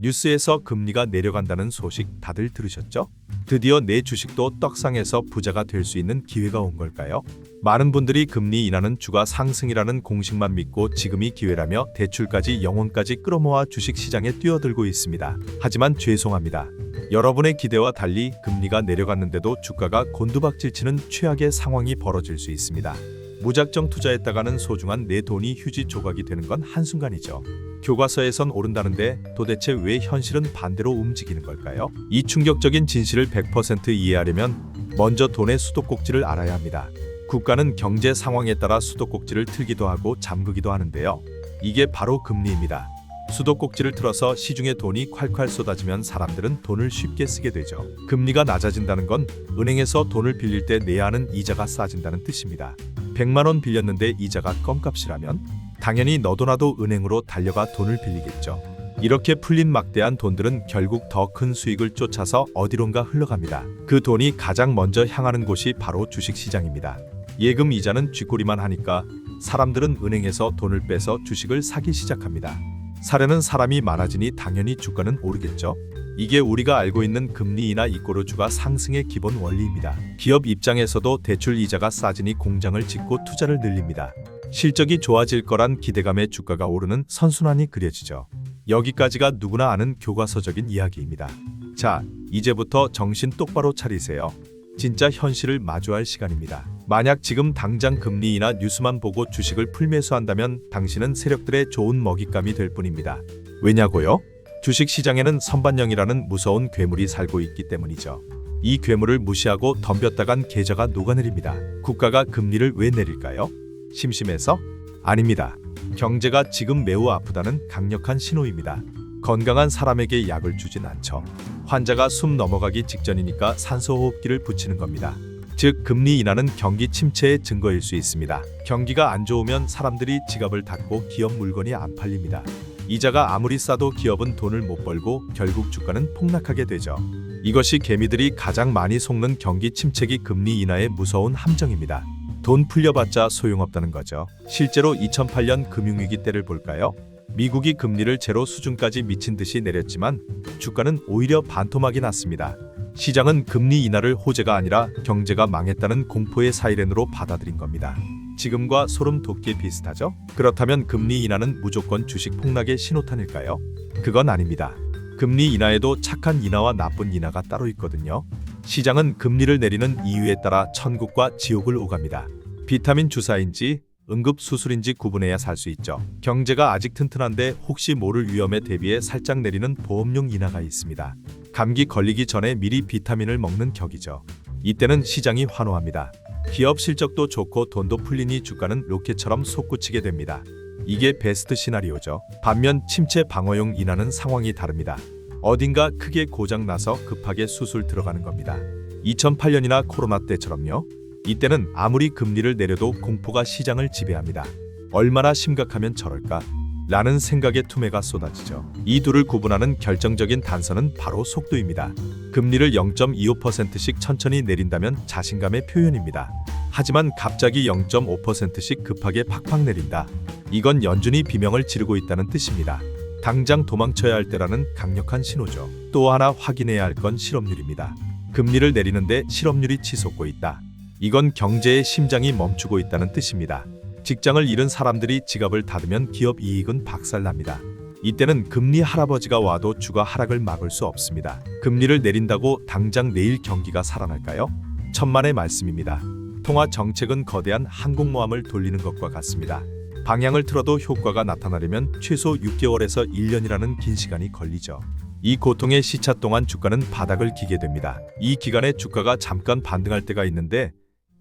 뉴스에서 금리가 내려간다는 소식 다들 들으셨죠? 드디어 내 주식도 떡상해서 부자가 될 수 있는 기회가 온 걸까요? 많은 분들이 금리 인하는 주가 상승이라는 공식만 믿고 지금이 기회라며 대출까지 영혼까지 끌어모아 주식시장에 뛰어들고 있습니다. 하지만 죄송합니다. 여러분의 기대와 달리 금리가 내려갔는데도 주가가 곤두박질치는 최악의 상황이 벌어질 수 있습니다. 무작정 투자했다가는 소중한 내 돈이 휴지 조각이 되는 건 한순간이죠. 교과서에선 오른다는데 도대체 왜 현실은 반대로 움직이는 걸까요? 이 충격적인 진실을 100% 이해하려면 먼저 돈의 수도꼭지를 알아야 합니다. 국가는 경제 상황에 따라 수도꼭지를 틀기도 하고 잠그기도 하는데요. 이게 바로 금리입니다. 수도꼭지를 틀어서 시중에 돈이 콸콸 쏟아지면 사람들은 돈을 쉽게 쓰게 되죠. 금리가 낮아진다는 건 은행에서 돈을 빌릴 때 내야 하는 이자가 싸진다는 뜻입니다. 100만 원 빌렸는데 이자가 껌값이라면 당연히 너도 나도 은행으로 달려가 돈을 빌리겠죠. 이렇게 풀린 막대한 돈들은 결국 더 큰 수익을 쫓아서 어디론가 흘러갑니다. 그 돈이 가장 먼저 향하는 곳이 바로 주식시장입니다. 예금 이자는 쥐꼬리만 하니까 사람들은 은행에서 돈을 빼서 주식을 사기 시작합니다. 사려는 사람이 많아지니 당연히 주가는 오르겠죠. 이게 우리가 알고 있는 금리 인하 이꼬르 주가 상승의 기본 원리입니다. 기업 입장에서도 대출 이자가 싸지니 공장을 짓고 투자를 늘립니다. 실적이 좋아질 거란 기대감에 주가가 오르는 선순환이 그려지죠. 여기까지가 누구나 아는 교과서적인 이야기입니다. 자, 이제부터 정신 똑바로 차리세요. 진짜 현실을 마주할 시간입니다. 만약 지금 당장 금리 인하 뉴스만 보고 주식을 풀매수한다면 당신은 세력들의 좋은 먹잇감이 될 뿐입니다. 왜냐고요? 주식시장에는 선반영이라는 무서운 괴물이 살고 있기 때문이죠. 이 괴물을 무시하고 덤볐다간 계좌가 녹아내립니다. 국가가 금리를 왜 내릴까요? 심심해서? 아닙니다. 경제가 지금 매우 아프다는 강력한 신호입니다. 건강한 사람에게 약을 주진 않죠. 환자가 숨 넘어가기 직전이니까 산소호흡기를 붙이는 겁니다. 즉 금리 인하는 경기 침체의 증거일 수 있습니다. 경기가 안 좋으면 사람들이 지갑을 닫고 기업 물건이 안 팔립니다. 이자가 아무리 싸도 기업은 돈을 못 벌고 결국 주가는 폭락하게 되죠. 이것이 개미들이 가장 많이 속는 경기 침체기 금리 인하의 무서운 함정입니다. 돈 풀려봤자 소용없다는 거죠. 실제로 2008년 금융위기 때를 볼까요? 미국이 금리를 제로 수준까지 미친 듯이 내렸지만 주가는 오히려 반토막이 났습니다. 시장은 금리 인하를 호재가 아니라 경제가 망했다는 공포의 사이렌으로 받아들인 겁니다. 지금과 소름 돋기 비슷하죠? 그렇다면 금리 인하는 무조건 주식 폭락의 신호탄일까요? 그건 아닙니다. 금리 인하에도 착한 인하와 나쁜 인하가 따로 있거든요. 시장은 금리를 내리는 이유에 따라 천국과 지옥을 오갑니다. 비타민 주사인지 응급수술인지 구분해야 살 수 있죠. 경제가 아직 튼튼한데 혹시 모를 위험에 대비해 살짝 내리는 보험용 인하가 있습니다. 감기 걸리기 전에 미리 비타민을 먹는 격이죠. 이때는 시장이 환호합니다. 기업 실적도 좋고 돈도 풀리니 주가는 로켓처럼 솟구치게 됩니다. 이게 베스트 시나리오죠. 반면 침체 방어용 인하는 상황이 다릅니다. 어딘가 크게 고장나서 급하게 수술 들어가는 겁니다. 2008년이나 코로나 때처럼요. 이때는 아무리 금리를 내려도 공포가 시장을 지배합니다. 얼마나 심각하면 저럴까? 라는 생각의 투매가 쏟아지죠. 이 둘을 구분하는 결정적인 단서는 바로 속도입니다. 금리를 0.25%씩 천천히 내린다면 자신감의 표현입니다. 하지만 갑자기 0.5%씩 급하게 팍팍 내린다. 이건 연준이 비명을 지르고 있다는 뜻입니다. 당장 도망쳐야 할 때라는 강력한 신호죠. 또 하나 확인해야 할 건 실업률입니다. 금리를 내리는데 실업률이 치솟고 있다. 이건 경제의 심장이 멈추고 있다는 뜻입니다. 직장을 잃은 사람들이 지갑을 닫으면 기업 이익은 박살납니다. 이때는 금리 할아버지가 와도 주가 하락을 막을 수 없습니다. 금리를 내린다고 당장 내일 경기가 살아날까요? 천만의 말씀입니다. 통화 정책은 거대한 항공모함을 돌리는 것과 같습니다. 방향을 틀어도 효과가 나타나려면 최소 6개월에서 1년이라는 긴 시간이 걸리죠. 이 고통의 시차 동안 주가는 바닥을 기게 됩니다. 이 기간에 주가가 잠깐 반등할 때가 있는데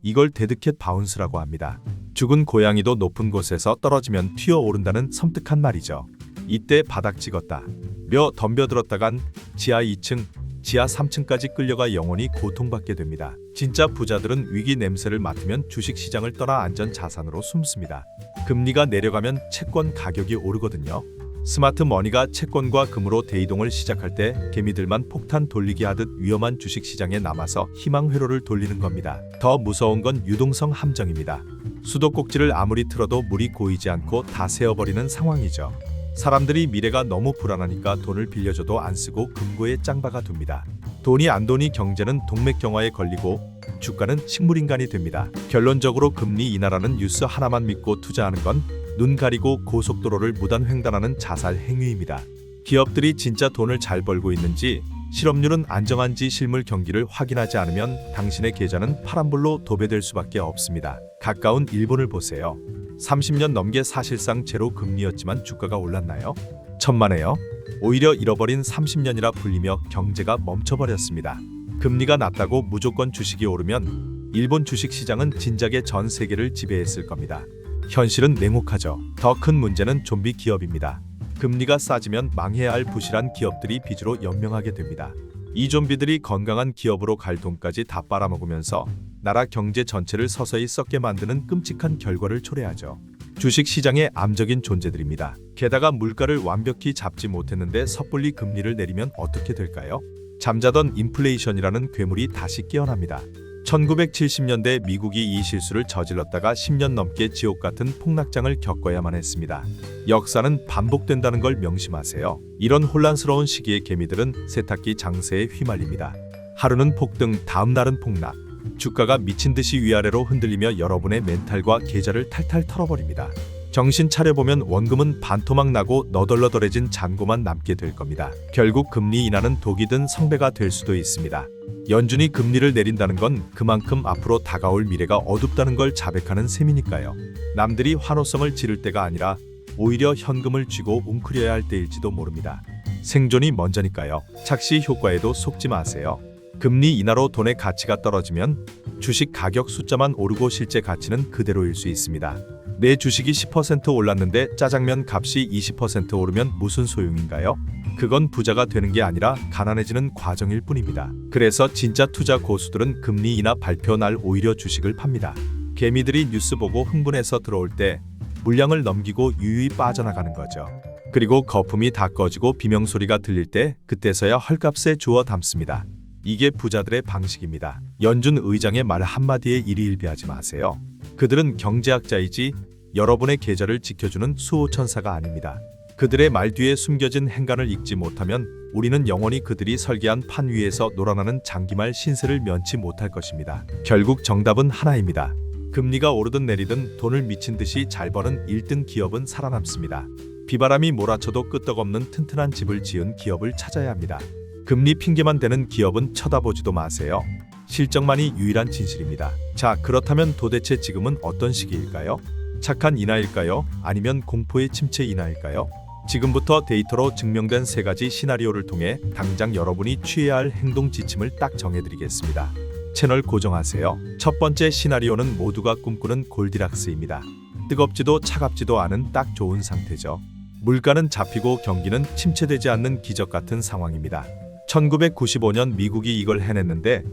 이걸 데드캣 바운스라고 합니다. 죽은 고양이도 높은 곳에서 떨어지면 튀어오른다는 섬뜩한 말이죠. 이때 바닥 찍었다 며 덤벼들었다간 지하 2층, 지하 3층까지 끌려가 영원히 고통받게 됩니다. 진짜 부자들은 위기 냄새를 맡으면 주식시장을 떠나 안전 자산으로 숨습니다. 금리가 내려가면 채권 가격이 오르거든요. 스마트 머니가 채권과 금으로 대이동을 시작할 때 개미들만 폭탄 돌리기 하듯 위험한 주식시장에 남아서 희망 회로를 돌리는 겁니다. 더 무서운 건 유동성 함정입니다. 수도꼭지를 아무리 틀어도 물이 고이지 않고 다 새어버리는 상황이죠. 사람들이 미래가 너무 불안하니까 돈을 빌려줘도 안 쓰고 금고에 짱박아 둡니다. 돈이 안 도니 경제는 동맥경화에 걸리고 주가는 식물인간이 됩니다. 결론적으로 금리 인하라는 뉴스 하나만 믿고 투자하는 건 눈 가리고 고속도로를 무단 횡단하는 자살 행위입니다. 기업들이 진짜 돈을 잘 벌고 있는지, 실업률은 안정한지 실물 경기를 확인하지 않으면 당신의 계좌는 파란불로 도배될 수밖에 없습니다. 가까운 일본을 보세요. 30년 넘게 사실상 제로 금리였지만 주가가 올랐나요? 천만에요. 오히려 잃어버린 30년이라 불리며 경제가 멈춰버렸습니다. 금리가 낮다고 무조건 주식이 오르면 일본 주식 시장은 진작에 전 세계를 지배했을 겁니다. 현실은 냉혹하죠. 더 큰 문제는 좀비 기업입니다. 금리가 싸지면 망해야 할 부실한 기업들이 빚으로 연명하게 됩니다. 이 좀비들이 건강한 기업으로 갈 돈까지 다 빨아먹으면서 나라 경제 전체를 서서히 썩게 만드는 끔찍한 결과를 초래하죠. 주식 시장의 암적인 존재들입니다. 게다가 물가를 완벽히 잡지 못했는데 섣불리 금리를 내리면 어떻게 될까요? 잠자던 인플레이션이라는 괴물이 다시 깨어납니다. 1970년대 미국이 이 실수를 저질렀다가 10년 넘게 지옥 같은 폭락장을 겪어야만 했습니다. 역사는 반복된다는 걸 명심하세요. 이런 혼란스러운 시기의 개미들은 세탁기 장세에 휘말립니다. 하루는 폭등, 다음 날은 폭락. 주가가 미친 듯이 위아래로 흔들리며 여러분의 멘탈과 계좌를 탈탈 털어버립니다. 정신 차려보면 원금은 반토막 나고 너덜너덜해진 잔고만 남게 될 겁니다. 결국 금리 인하는 독이 든 성배가 될 수도 있습니다. 연준이 금리를 내린다는 건 그만큼 앞으로 다가올 미래가 어둡다는 걸 자백하는 셈이니까요. 남들이 환호성을 지를 때가 아니라 오히려 현금을 쥐고 웅크려야 할 때일지도 모릅니다. 생존이 먼저니까요. 착시 효과에도 속지 마세요. 금리 인하로 돈의 가치가 떨어지면 주식 가격 숫자만 오르고 실제 가치는 그대로일 수 있습니다. 내 주식이 10% 올랐는데 짜장면 값이 20% 오르면 무슨 소용인가요? 그건 부자가 되는 게 아니라 가난해지는 과정일 뿐입니다. 그래서 진짜 투자 고수들은 금리 인하 발표 날 오히려 주식을 팝니다. 개미들이 뉴스 보고 흥분해서 들어올 때 물량을 넘기고 유유히 빠져나가는 거죠. 그리고 거품이 다 꺼지고 비명소리가 들릴 때 그때서야 헐값에 주워 담습니다. 이게 부자들의 방식입니다. 연준 의장의 말 한마디에 일희일비하지 마세요. 그들은 경제학자이지 여러분의 계좌를 지켜주는 수호천사가 아닙니다. 그들의 말 뒤에 숨겨진 행간을 읽지 못하면 우리는 영원히 그들이 설계한 판 위에서 놀아나는 장기말 신세를 면치 못할 것입니다. 결국 정답은 하나입니다. 금리가 오르든 내리든 돈을 미친 듯이 잘 버는 1등 기업은 살아남습니다. 비바람이 몰아쳐도 끄떡없는 튼튼한 집을 지은 기업을 찾아야 합니다. 금리 핑계만 대는 기업은 쳐다보지도 마세요. 실적만이 유일한 진실입니다. 자, 그렇다면 도대체 지금은 어떤 시기일까요? 착한 인하일까요? 아니면 공포의 침체 인하일까요? 지금부터 데이터로 증명된 3가지 시나리오를 통해 당장 여러분이 취해야 할 행동 지침을 딱 정해드리겠습니다. 채널 고정하세요. 첫 번째 시나리오는 모두가 꿈꾸는 골디락스입니다. 뜨겁지도 차갑지도 않은 딱 좋은 상태죠. 물가는 잡히고 경기는 침체되지 않는 기적 같은 상황입니다. 1995년 미국이 이걸 해냈는데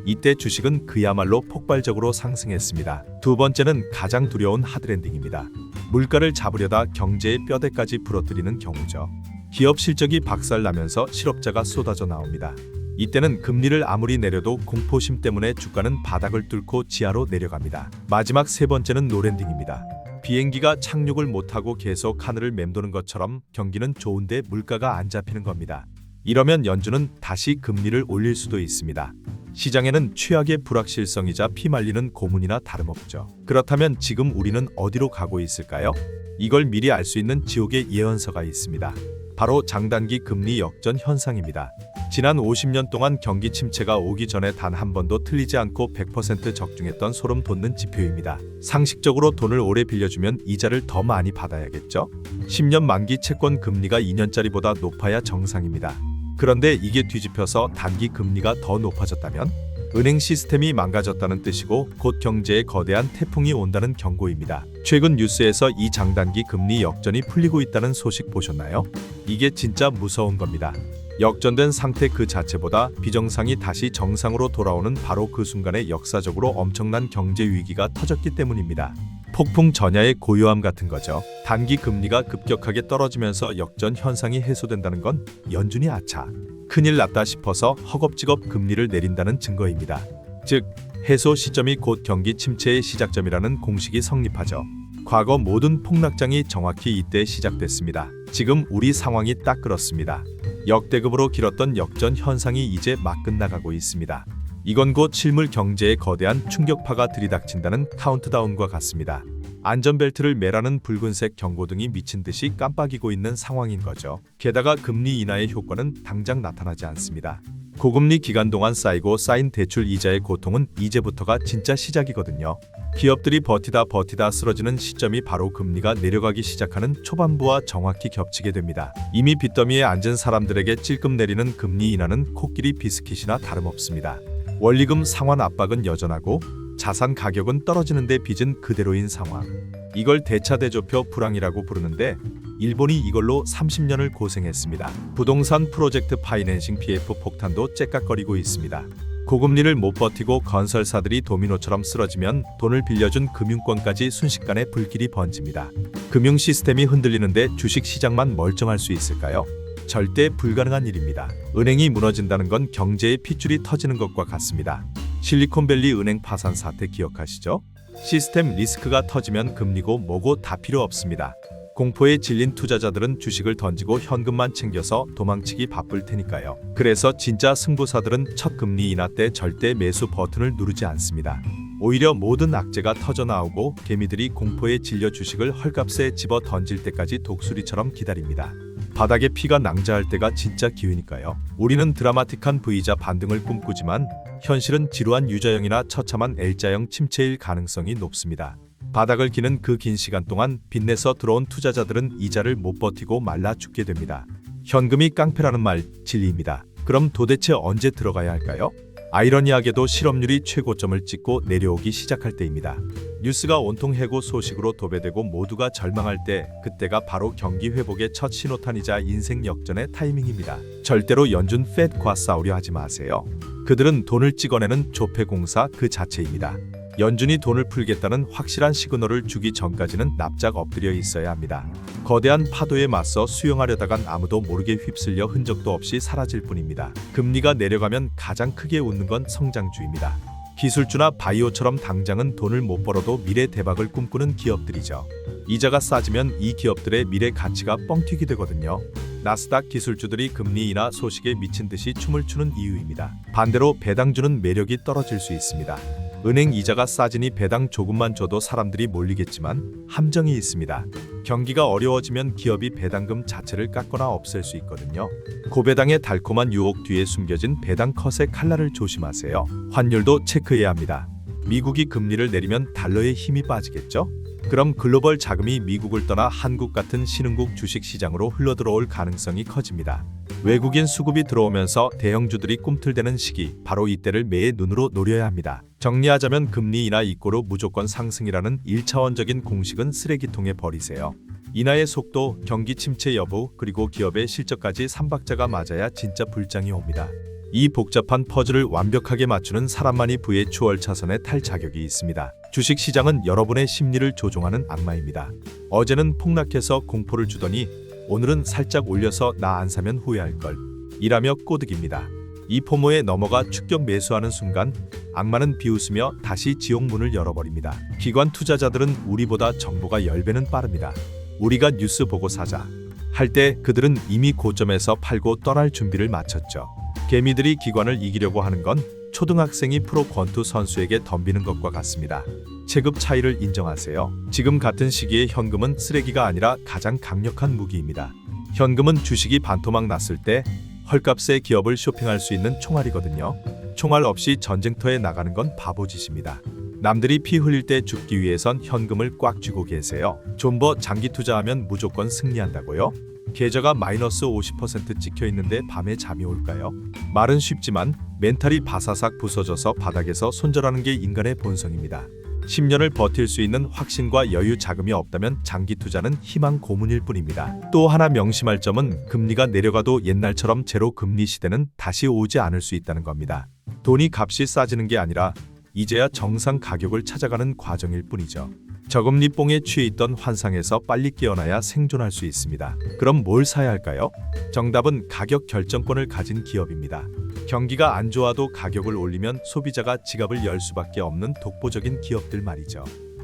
이때 주식은 그야말로 폭발적으로 상승했습니다. 두 번째는 가장 두려운 하드랜딩입니다. 물가를 잡으려다 경제의 뼈대까지 부러뜨리는 경우죠. 기업 실적이 박살나면서 실업자가 쏟아져 나옵니다. 이때는 금리를 아무리 내려도 공포심 때문에 주가는 바닥을 뚫고 지하로 내려갑니다. 마지막 세 번째는 노랜딩입니다. 비행기가 착륙을 못하고 계속 하늘을 맴도는 것처럼 경기는 좋은데 물가가 안 잡히는 겁니다. 이러면 연준은 다시 금리를 올릴 수도 있습니다. 시장에는 최악의 불확실성이자 피말리는 고문이나 다름없죠. 그렇다면 지금 우리는 어디로 가고 있을까요? 이걸 미리 알 수 있는 지옥의 예언서가 있습니다. 바로 장단기 금리 역전 현상입니다. 지난 50년 동안 경기 침체가 오기 전에 단 한 번도 틀리지 않고 100% 적중했던 소름 돋는 지표입니다. 상식적으로 돈을 오래 빌려주면 이자를 더 많이 받아야겠죠? 10년 만기 채권 금리가 2년짜리보다 높아야 정상입니다. 그런데 이게 뒤집혀서 단기 금리가 더 높아졌다면 은행 시스템이 망가졌다는 뜻이고 곧 경제에 거대한 태풍이 온다는 경고입니다. 최근 뉴스에서 이 장단기 금리 역전이 풀리고 있다는 소식 보셨나요? 이게 진짜 무서운 겁니다. 역전된 상태 그 자체보다 비정상이 다시 정상으로 돌아오는 바로 그 순간에 역사적으로 엄청난 경제 위기가 터졌기 때문입니다. 폭풍 전야의 고요함 같은 거죠. 단기 금리가 급격하게 떨어지면서 역전 현상이 해소된다는 건 연준이 아차, 큰일 났다 싶어서 허겁지겁 금리를 내린다는 증거입니다. 즉, 해소 시점이 곧 경기 침체의 시작점이라는 공식이 성립하죠. 과거 모든 폭락장이 정확히 이때 시작됐습니다. 지금 우리 상황이 딱 그렇습니다. 역대급으로 길었던 역전 현상이 이제 막 끝나가고 있습니다. 이건 곧 실물 경제에 거대한 충격파가 들이닥친다는 카운트다운과 같습니다. 안전벨트를 매라는 붉은색 경고등이 미친 듯이 깜빡이고 있는 상황인 거죠. 게다가 금리 인하의 효과는 당장 나타나지 않습니다. 고금리 기간 동안 쌓이고 쌓인 대출 이자의 고통은 이제부터가 진짜 시작이거든요. 기업들이 버티다 쓰러지는 시점이 바로 금리가 내려가기 시작하는 초반부와 정확히 겹치게 됩니다. 이미 빚더미에 앉은 사람들에게 찔끔 내리는 금리 인하는 코끼리 비스킷이나 다름없습니다. 원리금 상환 압박은 여전하고 자산 가격은 떨어지는데 빚은 그대로인 상황. 이걸 대차대조표 불황이라고 부르는데 일본이 이걸로 30년을 고생했습니다. 부동산 프로젝트 파이낸싱 PF 폭탄도 째깍거리고 있습니다. 고금리를 못 버티고 건설사들이 도미노처럼 쓰러지면 돈을 빌려준 금융권까지 순식간에 불길이 번집니다. 금융 시스템이 흔들리는데 주식시장만 멀쩡할 수 있을까요? 절대 불가능한 일입니다. 은행이 무너진다는 건 경제의 핏줄이 터지는 것과 같습니다. 실리콘밸리 은행 파산 사태 기억하시죠? 시스템 리스크가 터지면 금리고 뭐고 다 필요 없습니다. 공포에 질린 투자자들은 주식을 던지고 현금만 챙겨서 도망치기 바쁠 테니까요. 그래서 진짜 승부사들은 첫 금리 인하 때 절대 매수 버튼을 누르지 않습니다. 오히려 모든 악재가 터져나오고 개미들이 공포에 질려 주식을 헐값에 집어 던질 때까지 독수리처럼 기다립니다. 바닥에 피가 낭자할 때가 진짜 기회니까요. 우리는 드라마틱한 V자 반등을 꿈꾸지만 현실은 지루한 U자형이나 처참한 L자형 침체일 가능성이 높습니다. 바닥을 기는 그 긴 시간 동안 빚내서 들어온 투자자들은 이자를 못 버티고 말라 죽게 됩니다. 현금이 깡패라는 말 진리입니다. 그럼 도대체 언제 들어가야 할까요? 아이러니하게도 실업률이 최고점을 찍고 내려오기 시작할 때입니다. 뉴스가 온통 해고 소식으로 도배되고 모두가 절망할 때 그때가 바로 경기 회복의 첫 신호탄이자 인생 역전의 타이밍입니다. 절대로 연준 Fed과 싸우려 하지 마세요. 그들은 돈을 찍어내는 조폐공사 그 자체입니다. 연준이 돈을 풀겠다는 확실한 시그널을 주기 전까지는 납작 엎드려 있어야 합니다. 거대한 파도에 맞서 수영하려다간 아무도 모르게 휩쓸려 흔적도 없이 사라질 뿐입니다. 금리가 내려가면 가장 크게 웃는 건 성장주입니다. 기술주나 바이오처럼 당장은 돈을 못 벌어도 미래 대박을 꿈꾸는 기업들이죠. 이자가 싸지면 이 기업들의 미래 가치가 뻥튀기 되거든요. 나스닥 기술주들이 금리 인하 소식에 미친 듯이 춤을 추는 이유입니다. 반대로 배당주는 매력이 떨어질 수 있습니다. 은행 이자가 싸지니 배당 조금만 줘도 사람들이 몰리겠지만 함정이 있습니다. 경기가 어려워지면 기업이 배당금 자체를 깎거나 없앨 수 있거든요. 고배당의 달콤한 유혹 뒤에 숨겨진 배당 컷의 칼날을 조심하세요. 환율도 체크해야 합니다. 미국이 금리를 내리면 달러의 힘이 빠지겠죠? 그럼 글로벌 자금이 미국을 떠나 한국 같은 신흥국 주식시장으로 흘러들어올 가능성이 커집니다. 외국인 수급이 들어오면서 대형주들이 꿈틀대는 시기, 바로 이때를 매의 눈으로 노려야 합니다. 정리하자면 금리 인하 이꼬르 무조건 상승이라는 1차원적인 공식은 쓰레기통에 버리세요. 인하의 속도, 경기 침체 여부, 그리고 기업의 실적까지 3박자가 맞아야 진짜 불장이 옵니다. 이 복잡한 퍼즐을 완벽하게 맞추는 사람만이 부의 추월차선에 탈 자격이 있습니다. 주식시장은 여러분의 심리를 조종하는 악마입니다. 어제는 폭락해서 공포를 주더니 오늘은 살짝 올려서 나 안 사면 후회할걸 이라며 꼬드깁니다. 이 포모에 넘어가 축격 매수하는 순간 악마는 비웃으며 다시 지옥 문을 열어버립니다. 기관 투자자들은 우리보다 정보가 10배는 빠릅니다. 우리가 뉴스 보고 사자 할 때 그들은 이미 고점에서 팔고 떠날 준비를 마쳤죠. 개미들이 기관을 이기려고 하는 건 초등학생이 프로 권투 선수에게 덤비는 것과 같습니다. 체급 차이를 인정하세요. 지금 같은 시기에 현금은 쓰레기가 아니라 가장 강력한 무기입니다. 현금은 주식이 반토막 났을 때 헐값에 기업을 쇼핑할 수 있는 총알이거든요. 총알 없이 전쟁터에 나가는 건 바보짓입니다. 남들이 피 흘릴 때 죽기 위해선 현금을 꽉 쥐고 계세요. 존버 장기 투자하면 무조건 승리한다고요? 계좌가 마이너스 50% 찍혀 있는데 밤에 잠이 올까요? 말은 쉽지만 멘탈이 바사삭 부서져서 바닥에서 손절하는 게 인간의 본성입니다. 10년을 버틸 수 있는 확신과 여유 자금이 없다면 장기 투자는 희망 고문일 뿐입니다. 또 하나 명심할 점은 금리가 내려가도 옛날처럼 제로 금리 시대는 다시 오지 않을 수 있다는 겁니다. 돈이 값이 싸지는 게 아니라 이제야 정상 가격을 찾아가는 과정일 뿐이죠. 저금리 뽕에 취해 있던 환상에서 빨리 깨어나야 생존할 수 있습니다. 그럼 뭘 사야 할까요? 정답은 가격 결정권을 가진 기업입니다. 경기가 안 좋아도 가격을 올리면 소비자가 지갑을 열 수밖에 없는 독보적인 기업들 말이죠.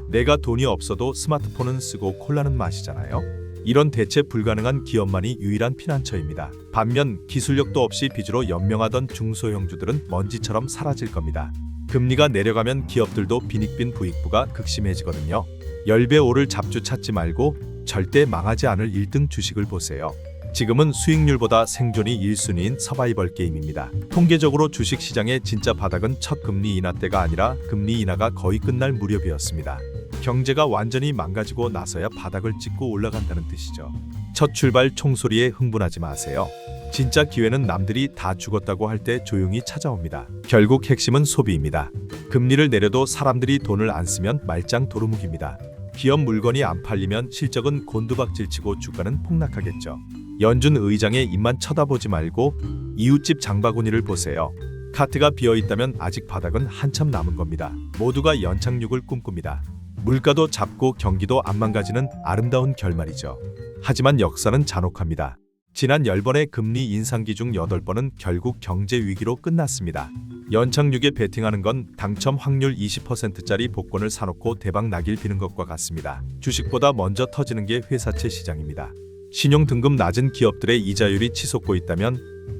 내가 돈이 없어도 스마트폰은 쓰고 콜라는 마시잖아요. 이런 대체 불가능한 기업만이 유일한 피난처입니다. 반면 기술력도 없이 빚으로 연명하던 중소형주들은 먼지처럼 사라질 겁니다. 금리가 내려가면 기업들도 빈익빈 부익부가 극심해지거든요. 10배 오를 잡주 찾지 말고 절대 망하지 않을 1등 주식을 보세요. 지금은 수익률보다 생존이 1순위인 서바이벌 게임입니다. 통계적으로 주식시장의 진짜 바닥은 첫 금리 인하 때가 아니라 금리 인하가 거의 끝날 무렵이었습니다. 경제가 완전히 망가지고 나서야 바닥을 찍고 올라간다는 뜻이죠. 첫 출발 총소리에 흥분하지 마세요. 진짜 기회는 남들이 다 죽었다고 할 때 조용히 찾아옵니다. 결국 핵심은 소비입니다. 금리를 내려도 사람들이 돈을 안 쓰면 말짱 도루묵입니다. 기업 물건이 안 팔리면 실적은 곤두박질치고 주가는 폭락하겠죠. 연준 의장의 입만 쳐다보지 말고 이웃집 장바구니를 보세요. 카트가 비어있다면 아직 바닥은 한참 남은 겁니다. 모두가 연착륙을 꿈꿉니다. 물가도 잡고 경기도 안 망가지는 아름다운 결말이죠. 하지만 역사는 잔혹합니다. 지난 10번의 금리 인상기 중 8번은 결국 경제 위기로 끝났습니다. 연착륙에 베팅하는 건 당첨 확률 20%짜리 복권을 사놓고 대박 나길 비는 것과 같습니다. 주식보다 먼저 터지는 게 회사채 시장입니다. 신용 등급 낮은 기업들의 이자율이 치솟고 있다면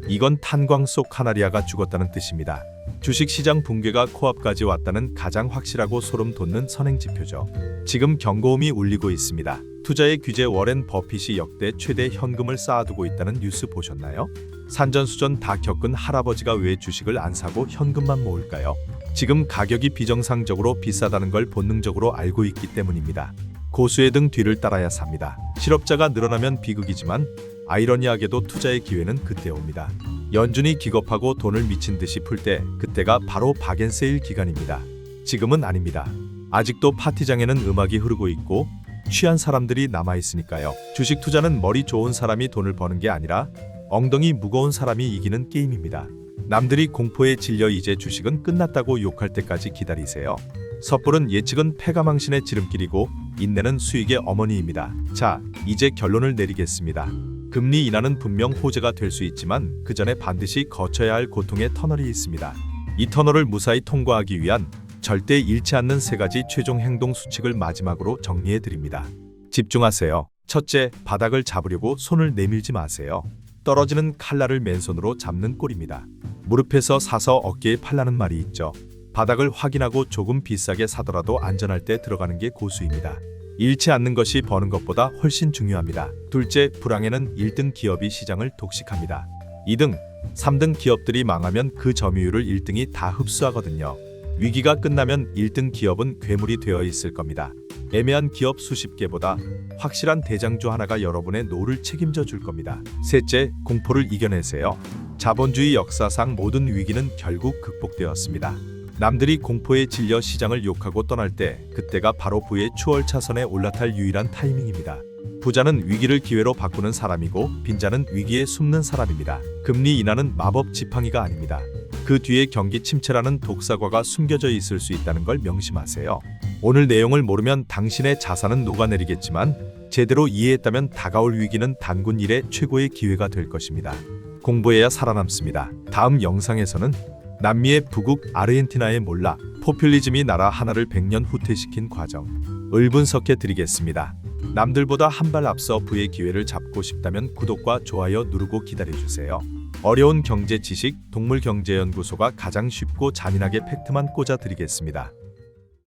이건 탄광 속 카나리아가 죽었다는 뜻입니다. 주식시장 붕괴가 코앞까지 왔다는 가장 확실하고 소름 돋는 선행지표죠. 지금 경고음이 울리고 있습니다. 투자의 규제 워렌 버핏이 역대 최대 현금을 쌓아두고 있다는 뉴스 보셨나요? 산전수전 다 겪은 할아버지가 왜 주식을 안 사고 현금만 모을까요? 지금 가격이 비정상적으로 비싸다는 걸 본능적으로 알고 있기 때문입니다. 고수의 등 뒤를 따라야 삽니다. 실업자가 늘어나면 비극이지만 아이러니하게도 투자의 기회는 그때 옵니다. 연준이 기겁하고 돈을 미친 듯이 풀 때 그때가 바로 박앤세일 기간입니다. 지금은 아닙니다. 아직도 파티장에는 음악이 흐르고 있고 취한 사람들이 남아있으니까요. 주식 투자는 머리 좋은 사람이 돈을 버는 게 아니라 엉덩이 무거운 사람이 이기는 게임입니다. 남들이 공포에 질려 이제 주식은 끝났다고 욕할 때까지 기다리세요. 섣부른 예측은 패가망신의 지름길이고 인내는 수익의 어머니입니다. 자, 이제 결론을 내리겠습니다. 금리 인하는 분명 호재가 될 수 있지만 그 전에 반드시 거쳐야 할 고통의 터널이 있습니다. 이 터널을 무사히 통과하기 위한 절대 잃지 않는 3가지 최종 행동 수칙을 마지막으로 정리해 드립니다. 집중하세요. 첫째, 바닥을 잡으려고 손을 내밀지 마세요. 떨어지는 칼날을 맨손으로 잡는 꼴입니다. 무릎에서 사서 어깨에 팔라는 말이 있죠. 바닥을 확인하고 조금 비싸게 사더라도 안전할 때 들어가는 게 고수입니다. 잃지 않는 것이 버는 것보다 훨씬 중요합니다. 둘째, 불황에는 1등 기업이 시장을 독식합니다. 2등, 3등 기업들이 망하면 그 점유율을 1등이 다 흡수하거든요. 위기가 끝나면 1등 기업은 괴물이 되어 있을 겁니다. 애매한 기업 수십 개보다 확실한 대장주 하나가 여러분의 노를 책임져 줄 겁니다. 셋째, 공포를 이겨내세요. 자본주의 역사상 모든 위기는 결국 극복되었습니다. 남들이 공포에 질려 시장을 욕하고 떠날 때 그때가 바로 부의 추월 차선에 올라탈 유일한 타이밍입니다. 부자는 위기를 기회로 바꾸는 사람이고 빈자는 위기에 숨는 사람입니다. 금리 인하는 마법 지팡이가 아닙니다. 그 뒤에 경기 침체라는 독사과가 숨겨져 있을 수 있다는 걸 명심하세요. 오늘 내용을 모르면 당신의 자산은 녹아내리겠지만 제대로 이해했다면 다가올 위기는 단군 일의 최고의 기회가 될 것입니다. 공부해야 살아남습니다. 다음 영상에서는 남미의 북극 아르헨티나의 몰락, 포퓰리즘이 나라 하나를 100년 후퇴시킨 과정을 분석해 드리겠습니다. 남들보다 한 발 앞서 부의 기회를 잡고 싶다면 구독과 좋아요 누르고 기다려주세요. 어려운 경제 지식 동물경제연구소가 가장 쉽고 잔인하게 팩트만 꽂아 드리겠습니다.